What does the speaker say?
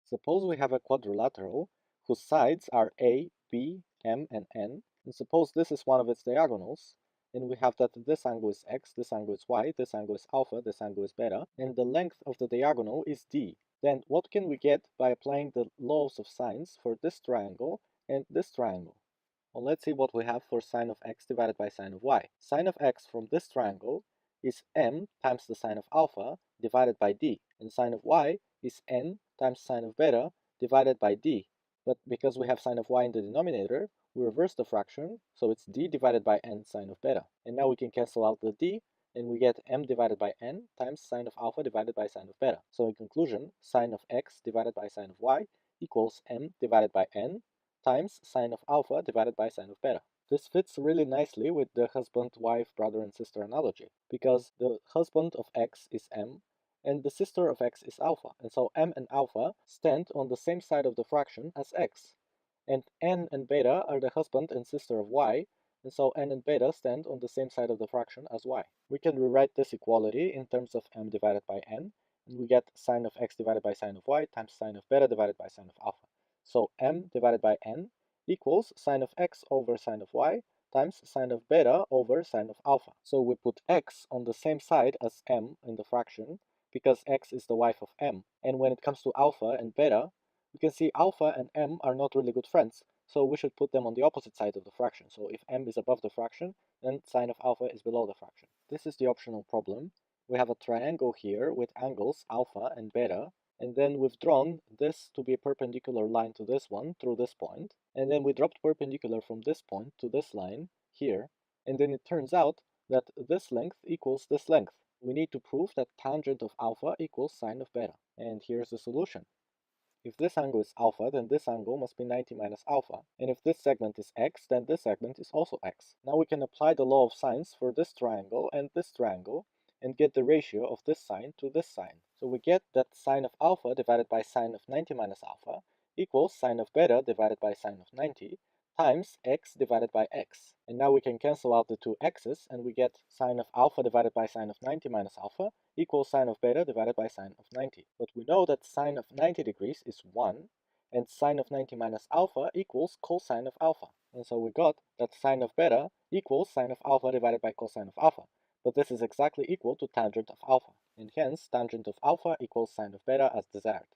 Suppose we have a quadrilateral whose sides are A, B, M, and N, and suppose this is one of its diagonals, and we have that this angle is x, this angle is y, this angle is alpha, this angle is beta, and the length of the diagonal is d. Then what can we get by applying the laws of sines for this triangle and this triangle? Well, let's see what we have for sine of x divided by sine of y. Sine of x from this triangle is m times the sine of alpha divided by d, and sine of y is n times sine of beta divided by d. But because we have sine of y in the denominator, we reverse the fraction, so it's d divided by n sine of beta. And now we can cancel out the d, and we get m divided by n times sine of alpha divided by sine of beta. So in conclusion, sine of x divided by sine of y equals m divided by n times sine of alpha divided by sine of beta. This fits really nicely with the husband, wife, brother, and sister analogy, because the husband of x is m, and the sister of x is alpha, and so m and alpha stand on the same side of the fraction as x. And n and beta are the husband and sister of y, and so n and beta stand on the same side of the fraction as y. We can rewrite this equality in terms of m divided by n, and we get sine of x divided by sine of y times sine of beta divided by sine of alpha. So m divided by n equals sine of x over sine of y times sine of beta over sine of alpha. So we put x on the same side as m in the fraction because x is the wife of m. And when it comes to alpha and beta, we can see alpha and m are not really good friends, so we should put them on the opposite side of the fraction. So if m is above the fraction, then sine of alpha is below the fraction. This is the optional problem. We have a triangle here with angles alpha and beta, and then we've drawn this to be a perpendicular line to this one through this point, and then we dropped perpendicular from this point to this line here, and then it turns out that this length equals this length. We need to prove that tangent of alpha equals sine of beta, and here's the solution. If this angle is alpha, then this angle must be 90 minus alpha, and if this segment is x, then this segment is also x. Now we can apply the law of sines for this triangle, and get the ratio of this sine to this sine. So we get that sine of alpha divided by sine of 90 minus alpha equals sine of beta divided by sine of 90 times x divided by x. And now we can cancel out the two x's, and we get sine of alpha divided by sine of 90 minus alpha equals sine of beta divided by sine of 90. But we know that sine of 90 degrees is 1, and sine of 90 minus alpha equals cosine of alpha. And so we got that sine of beta equals sine of alpha divided by cosine of alpha. But this is exactly equal to tangent of alpha, and hence tangent of alpha equals sine of beta as desired.